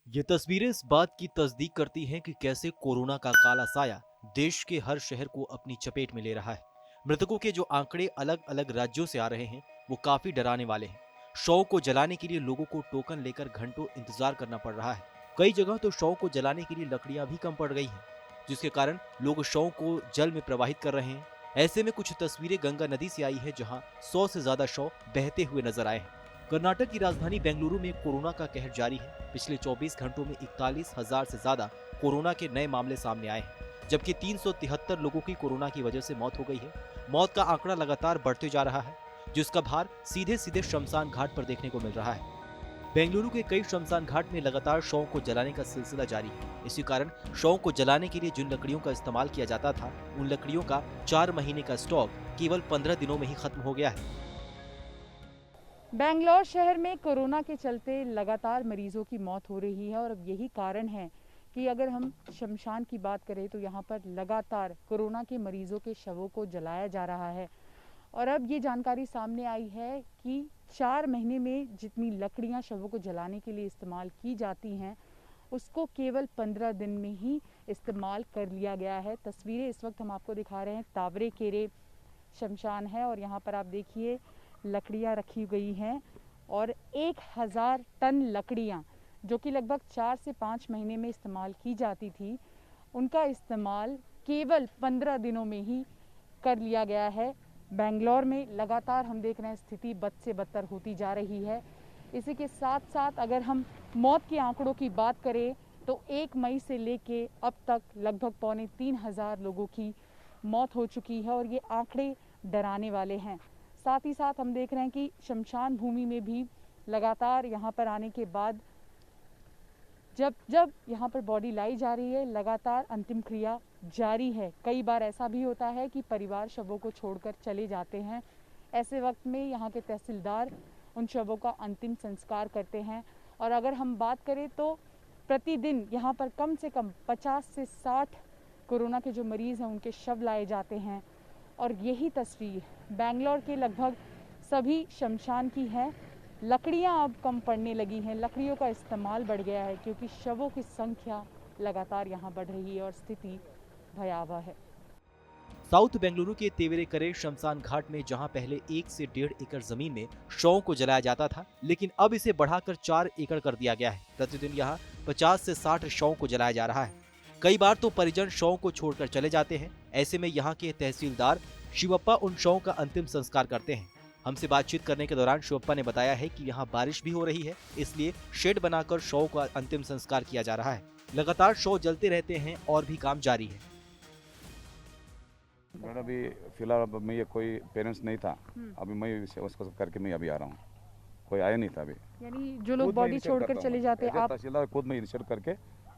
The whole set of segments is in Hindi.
ये तस्वीरें इस बात की तस्दीक करती हैं कि कैसे कोरोना का काला साया देश के हर शहर को अपनी चपेट में ले रहा है। मृतकों के जो आंकड़े अलग अलग राज्यों से आ रहे हैं वो काफी डराने वाले हैं। शव को जलाने के लिए लोगों को टोकन लेकर घंटों इंतजार करना पड़ रहा है। कई जगह तो शव को जलाने के लिए लकड़ियां भी कम पड़ गई हैं, जिसके कारण लोग शव को जल में प्रवाहित कर रहे हैं। ऐसे में कुछ तस्वीरें गंगा नदी से आई है, जहां 100 से ज्यादा शव बहते हुए नजर आए हैं। कर्नाटक की राजधानी बेंगलुरु में कोरोना का कहर जारी है। पिछले 24 घंटों में 41,000 से ज्यादा कोरोना के नए मामले सामने आए हैं, जबकि 373 लोगों की कोरोना की वजह से मौत हो गई है। मौत का आंकड़ा लगातार बढ़ते जा रहा है, जिसका भार सीधे सीधे शमशान घाट पर देखने को मिल रहा है। बेंगलुरु के कई शमशान घाट में लगातार शवों को जलाने का सिलसिला जारी है। इसी कारण शवों को जलाने के लिए जिन लकड़ियों का इस्तेमाल किया जाता था, उन लकड़ियों का 4 महीने का स्टॉक केवल 15 दिनों में ही खत्म हो गया है। बेंगलोर शहर में कोरोना के चलते लगातार मरीजों की मौत हो रही है और अब यही कारण है कि अगर हम शमशान की बात करें तो यहाँ पर लगातार कोरोना के मरीजों के शवों को जलाया जा रहा है। और अब ये जानकारी सामने आई है कि 4 महीने में जितनी लकड़ियाँ शवों को जलाने के लिए इस्तेमाल की जाती हैं, उसको केवल 15 दिन में ही इस्तेमाल कर लिया गया है। तस्वीरें इस वक्त हम आपको दिखा रहे हैं, तावरेकेरे शमशान है और यहाँ पर आप देखिए लकड़ियाँ रखी गई हैं और 1000 टन लकड़ियाँ जो कि लगभग 4 से 5 महीने में इस्तेमाल की जाती थी, उनका इस्तेमाल केवल 15 दिनों में ही कर लिया गया है। बेंगलोर में लगातार हम देख रहे हैं स्थिति बद से बदतर होती जा रही है। इसी के साथ साथ अगर हम मौत के आंकड़ों की बात करें तो 1 मई से लेके अब तक लगभग 3,500 लोगों की मौत हो चुकी है और ये आंकड़े डराने वाले हैं। साथ ही साथ हम देख रहे हैं कि शमशान भूमि में भी लगातार यहाँ पर आने के बाद जब जब यहाँ पर बॉडी लाई जा रही है, लगातार अंतिम क्रिया जारी है। कई बार ऐसा भी होता है कि परिवार शवों को छोड़कर चले जाते हैं। ऐसे वक्त में यहाँ के तहसीलदार उन शवों का अंतिम संस्कार करते हैं और अगर हम बात करें तो प्रतिदिन यहाँ पर कम से कम 50 से 60 कोरोना के जो मरीज़ हैं उनके शव लाए जाते हैं। और यही तस्वीर बेंगलोर के लगभग सभी शमशान की है। लकड़ियां अब कम पड़ने लगी हैं, लकड़ियों का इस्तेमाल बढ़ गया है क्योंकि शवों की संख्या लगातार यहां बढ़ रही है और स्थिति भयावह है। साउथ बेंगलुरु के तेवरेकरे शमशान घाट में जहां पहले 1 से 1.5 एकड़ जमीन में शवों को जलाया जाता था, लेकिन अब इसे बढ़ाकर 4 एकड़ कर दिया गया है। प्रतिदिन यहां 50 से 60 शवों को जलाया जा रहा है। कई बार तो परिजन शवों को छोड़कर चले जाते हैं। ऐसे में यहाँ के तहसीलदार शिवप्पा उन शवों का अंतिम संस्कार करते हैं। हमसे बातचीत करने के दौरान शिवप्पा ने बताया है कि यहाँ बारिश भी हो रही है, इसलिए शेड बनाकर शव का अंतिम संस्कार किया जा रहा है। लगातार शव जलते रहते हैं और भी काम जारी है। मैडम अभी फिलहाल अब मैं ये कोई पेरेंट्स नहीं था, अभी मैं उसको करके मैं अभी आ रहा हूँ, कोई आया नहीं था अभी। यानी जो लोग बॉडी छोड़कर चले जाते हैं, आप तहसीलदार खुद मैं इनिशिएट करके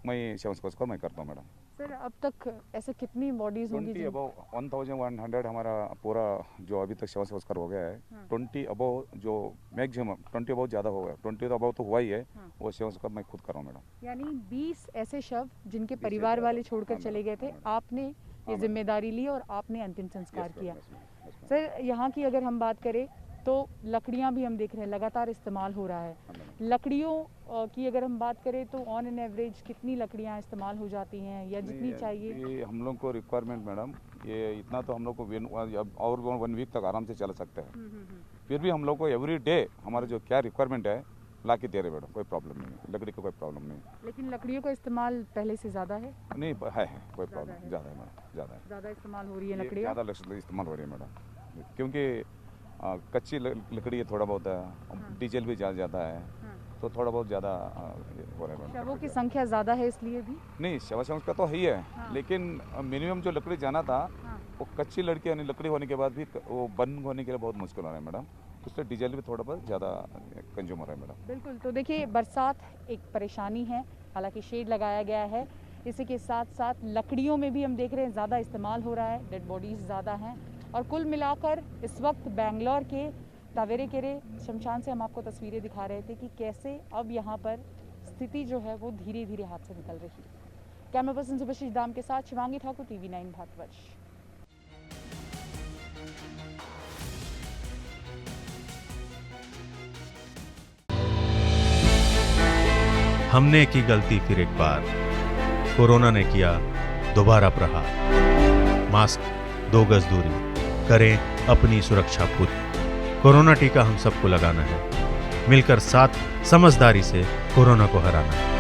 मैं उसको मैं करता हूँ मैडम। सर अब तक ऐसे कितनी बॉडीज होंगी? 20 अबव 1100 हमारा पूरा जो अभी तक शव संस्कार हो गया है। 20 अबव जो मैक्सिमम 20 अबव ज़्यादा हो गया, 20 अबव तो हुआ ही है। वो शव संस्कार मैं खुद कर रहा हूँ मैडम। यानी 20 ऐसे शव जिनके परिवार वाले छोड़कर चले गए थे, आपने ये जिम्मेदारी ली और आपने अंतिम संस्कार किया। सर यहाँ की अगर हम बात करें तो लकड़ियाँ भी हम देख रहे हैं लगातार इस्तेमाल हो रहा है। लकड़ियों की अगर हम बात करें तो ऑन एन एवरेज कितनी लकड़ियाँ इस्तेमाल हो जाती हैं या जितनी चाहिए? ये हम लोग को रिक्वायरमेंट मैडम, ये इतना तो हम लोग को और 1 वीक तक आराम से चल सकते हैं। फिर भी हम लोग को एवरी डे हमारा जो क्या रिक्वायरमेंट है ला के दे रहे मैडम, कोई प्रॉब्लम नहीं है, लकड़ी का कोई प्रॉब्लम नहीं। लेकिन लकड़ियों का इस्तेमाल पहले से ज़्यादा है? नहीं है कोई प्रॉब्लम, ज़्यादा है मैडम, ज़्यादा इस्तेमाल हो रही है लकड़ियाँ, ज़्यादा इस्तेमाल हो रही है मैडम, क्योंकि कच्ची लकड़ी थोड़ा बहुत है, डीजल भी ज़्यादा है, तो थोड़ा बहुत ज़्यादा हो रहा है मैडम। शवों की संख्या ज़्यादा है इसलिए भी? नहीं, शव का तो ही है, लेकिन मिनिमम जो लकड़ी जाना था वो कच्ची लड़की यानी लकड़ी होने के बाद भी वो बंद होने के लिए बहुत मुश्किल हो रहा है मैडम। उससे डीजल भी थोड़ा बहुत ज़्यादा कंज्यूम हो रहा है मैडम। बिल्कुल, तो देखिए बरसात एक परेशानी है, हालांकि शेड लगाया गया है। इसी के साथ साथ लकड़ियों में भी हम देख रहे हैं ज़्यादा इस्तेमाल हो रहा है, डेड बॉडीज़ ज़्यादा हैं। और कुल मिलाकर इस वक्त बेंगलोर के तावेरेकेरे शमशान से हम आपको तस्वीरें दिखा रहे थे कि कैसे अब यहाँ पर स्थिति जो है वो धीरे धीरे हाथ से निकल रही है। कैमरा पर्सन सुभाषिष दाम के साथ शिवांगी ठाकुर, TV9 भारतवर्ष। हमने की गलती फिर एक बार, कोरोना ने किया दोबारा प्रहार। मास्क, 2 गज दूरी, करें अपनी सुरक्षा खुद। कोरोना टीका हम सबको लगाना है, मिलकर साथ समझदारी से कोरोना को हराना है।